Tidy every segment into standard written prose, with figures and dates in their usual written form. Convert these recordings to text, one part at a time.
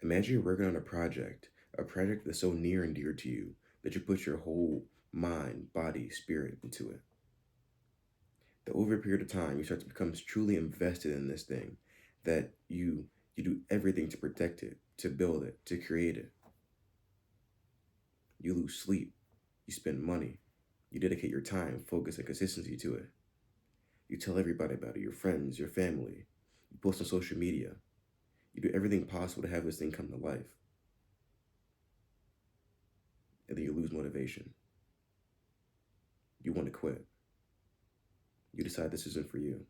Imagine you're working on a project that's so near and dear to you that you put your whole mind, body, spirit into it. That over a period of time, you start to become truly invested in this thing, that you do everything to protect it, to build it, to create it. You lose sleep, you spend money, you dedicate your time, focus, and consistency to it. You tell everybody about it, your friends, your family. You post on social media. You do everything possible to have this thing come to life. And then you lose motivation. You want to quit. You decide this isn't for you.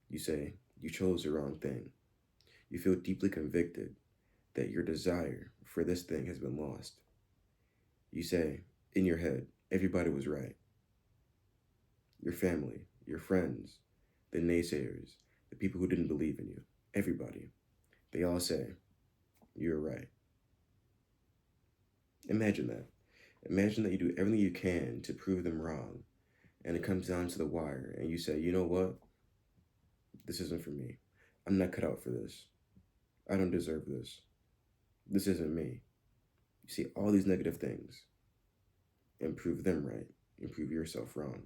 You say you chose the wrong thing. You feel deeply convicted that your desire for this thing has been lost. You say, in your head, everybody was right. Your family, your friends, the naysayers, the people who didn't believe in you, everybody, they all say, you're right. Imagine that. Imagine that you do everything you can to prove them wrong, and it comes down to the wire, and you say, you know what? This isn't for me. I'm not cut out for this. I don't deserve this. This isn't me. You see all these negative things and prove them right and prove yourself wrong.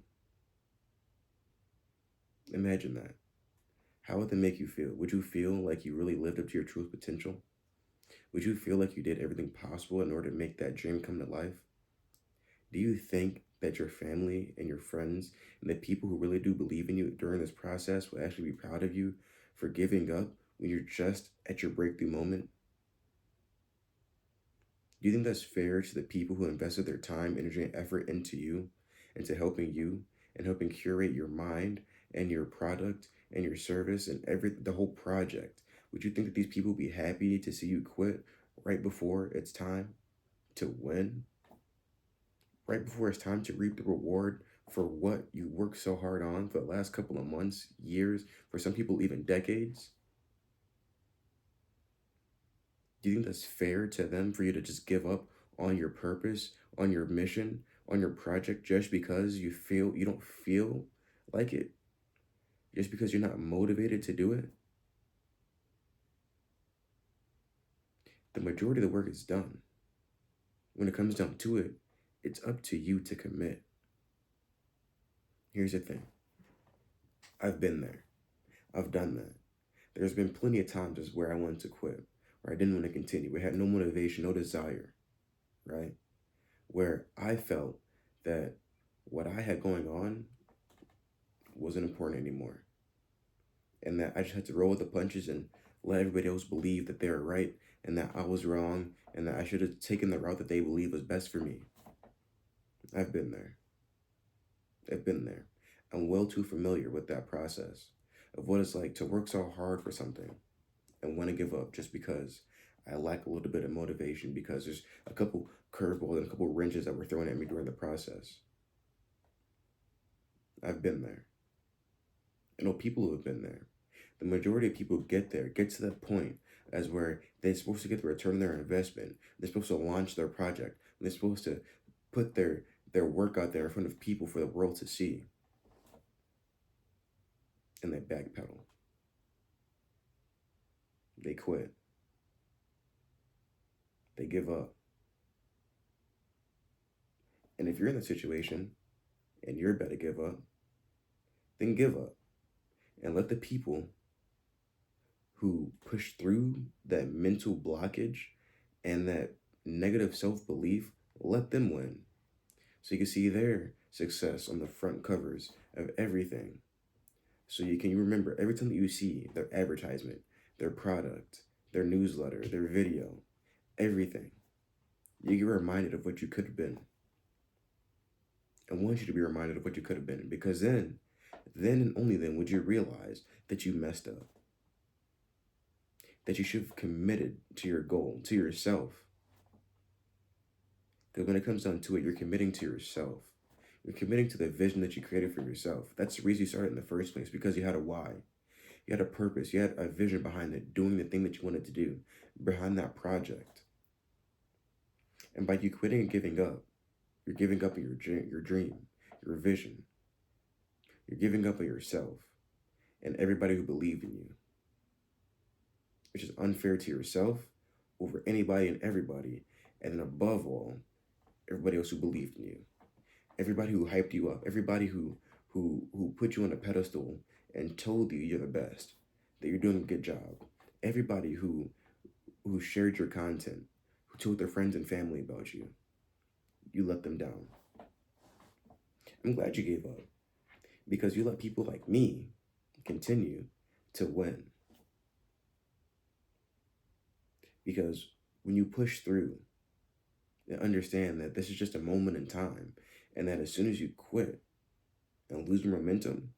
Imagine that. How would that make you feel? Would you feel like you really lived up to your true potential? Would you feel like you did everything possible in order to make that dream come to life? Do you think that your family and your friends and the people who really do believe in you during this process will actually be proud of you for giving up when you're just at your breakthrough moment? Do you think that's fair to the people who invested their time, energy, and effort into you, into helping you, and helping curate your mind and your product and your service and the whole project? Would you think that these people would be happy to see you quit right before it's time to win? Right before it's time to reap the reward for what you worked so hard on for the last couple of months, years, for some people even decades? Do you think that's fair to them for you to just give up on your purpose, on your mission, on your project just because you don't feel like it? Just because you're not motivated to do it? The majority of the work is done. When it comes down to it, it's up to you to commit. Here's the thing. I've been there. I've done that. There's been plenty of times where I wanted to quit, where I didn't want to continue, where I had no motivation, no desire, right? Where I felt that what I had going on wasn't important anymore. And that I just had to roll with the punches and let everybody else believe that they were right and that I was wrong and that I should have taken the route that they believe was best for me. I've been there. I've been there. I'm well too familiar with that process of what it's like to work so hard for something and want to give up just because I lack a little bit of motivation because there's a couple curveballs and a couple wrenches that were thrown at me during the process. I've been there. I know people who have been there. The majority of people get there, get to that point as where they're supposed to get the return on their investment. They're supposed to launch their project. They're supposed to put their work out there in front of people for the world to see. And they backpedal. They quit. They give up. And if you're in that situation and you're about to give up, then give up. And let the people who push through that mental blockage and that negative self-belief, let them win. So you can see their success on the front covers of everything. So you can remember every time that you see their advertisement, their product, their newsletter, their video, everything, you get reminded of what you could have been. I want you to be reminded of what you could have been because then and only then would you realize that you messed up. That you should have committed to your goal, to yourself. Because when it comes down to it, you're committing to yourself. You're committing to the vision that you created for yourself. That's the reason you started in the first place, because you had a why. You had a purpose. You had a vision behind it, doing the thing that you wanted to do, behind that project. And by you quitting and giving up, you're giving up on your dream, your vision. You're giving up on yourself and everybody who believed in you. which is unfair to yourself over anybody and everybody, and then above all, everybody else who believed in you, everybody who hyped you up, everybody who put you on a pedestal and told you you're the best, that you're doing a good job, everybody who shared your content, who told their friends and family about you, you let them down. I'm glad you gave up because you let people like me continue to win. Because when you push through and understand that this is just a moment in time, and that as soon as you quit and lose your momentum,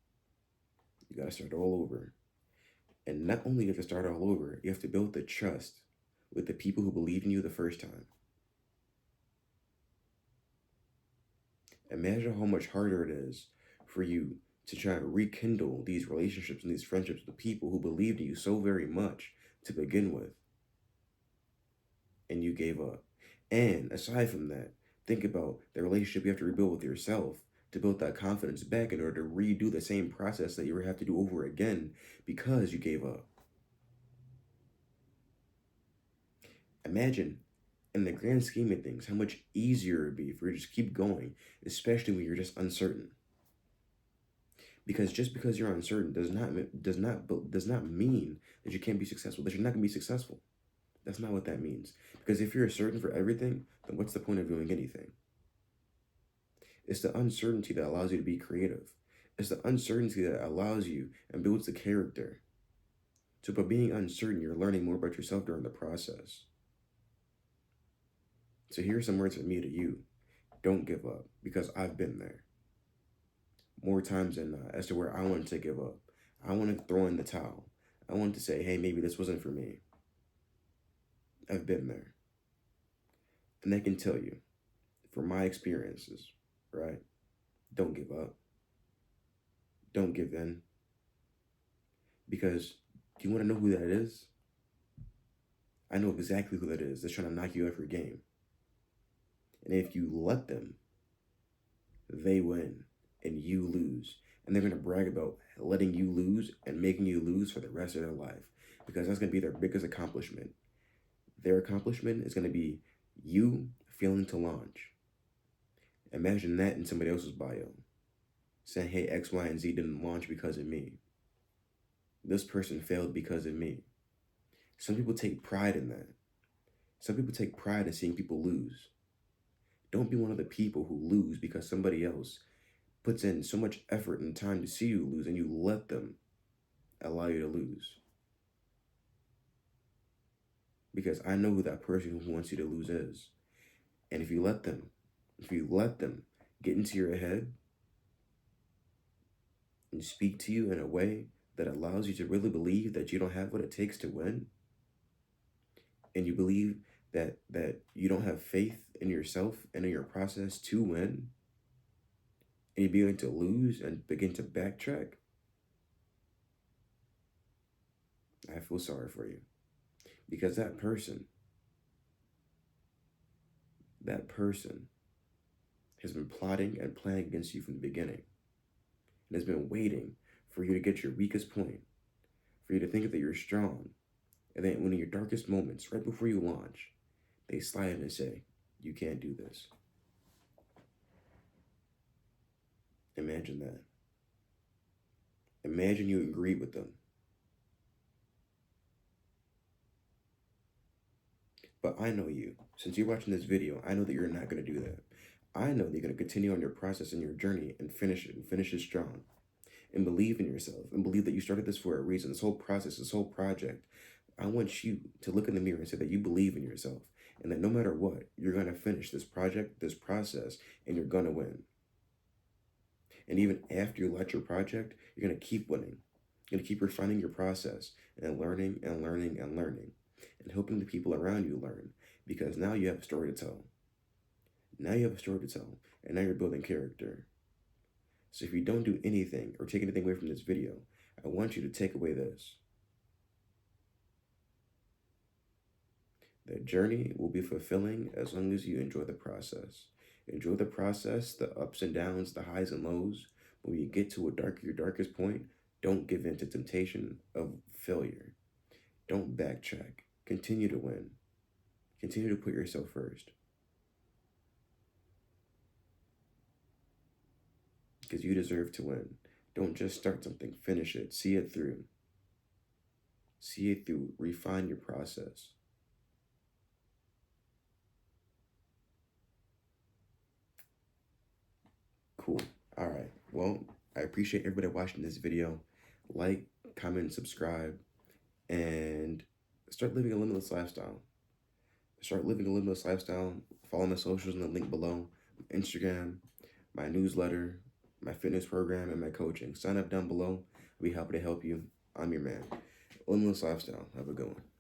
you got to start all over. And not only do you have to start all over, you have to build the trust with the people who believed in you the first time. Imagine how much harder it is for you to try to rekindle these relationships and these friendships with the people who believed in you so very much to begin with, and you gave up. And aside from that, think about the relationship you have to rebuild with yourself to build that confidence back in order to redo the same process that you have to do over again because you gave up. Imagine, in the grand scheme of things, how much easier it would be for you to just keep going, especially when you're just uncertain. Because just because you're uncertain does not mean that you can't be successful, that you're not going to be successful. That's not what that means. Because if you're certain for everything, then what's the point of doing anything? It's the uncertainty that allows you to be creative. It's the uncertainty that allows you and builds the character. So by being uncertain, you're learning more about yourself during the process. So here's some words from me to you. Don't give up, because I've been there more times than not as to where I wanted to give up. I wanted to throw in the towel. I wanted to say, hey, maybe this wasn't for me. I've been there. And I can tell you, from my experiences, right? Don't give up. Don't give in. Because do you want to know who that is? I know exactly who that is that's trying to knock you off your game. And if you let them, they win and you lose. And they're going to brag about letting you lose and making you lose for the rest of their life, because that's going to be their biggest accomplishment. Their accomplishment is going to be you failing to launch. Imagine that in somebody else's bio, saying, hey, X, Y, and Z didn't launch because of me. This person failed because of me. Some people take pride in that. Some people take pride in seeing people lose. Don't be one of the people who lose because somebody else puts in so much effort and time to see you lose, and you let them allow you to lose. Because I know who that person who wants you to lose is. And if you let them get into your head and speak to you in a way that allows you to really believe that you don't have what it takes to win, and you believe that you don't have faith in yourself and in your process to win, and you begin to lose and begin to backtrack, I feel sorry for you. Because that person has been plotting and planning against you from the beginning, and has been waiting for you to get your weakest point, for you to think that you're strong, and then when in your darkest moments, right before you launch, they slide in and say, you can't do this. Imagine that. Imagine you agreed with them. But I know you. Since you're watching this video, I know that you're not going to do that. I know that you're going to continue on your process and your journey and finish it, and finish it strong. And believe in yourself, and believe that you started this for a reason. This whole process, this whole project. I want you to look in the mirror and say that you believe in yourself, and that no matter what, you're going to finish this project, this process, and you're going to win. And even after you let your project, you're going to keep winning. You're going to keep refining your process and learning and learning and learning, and helping the people around you learn, because now you have a story to tell. Now you have a story to tell, and now you're building character. So if you don't do anything or take anything away from this video, I want you to take away this. The journey will be fulfilling as long as you enjoy the process. Enjoy the process, the ups and downs, the highs and lows. When you get to your darkest point, don't give in to temptation of failure. Don't backtrack. Continue to win. Continue to put yourself first. Because you deserve to win. Don't just start something, finish it. See it through. See it through. Refine your process. Cool. All right. Well, I appreciate everybody watching this video. Like, comment, subscribe, and start living a limitless lifestyle. Start living a limitless lifestyle. Follow my socials in the link below. Instagram, my newsletter, my fitness program, and my coaching. Sign up down below. I'll be happy to help you. I'm your man. Limitless lifestyle. Have a good one.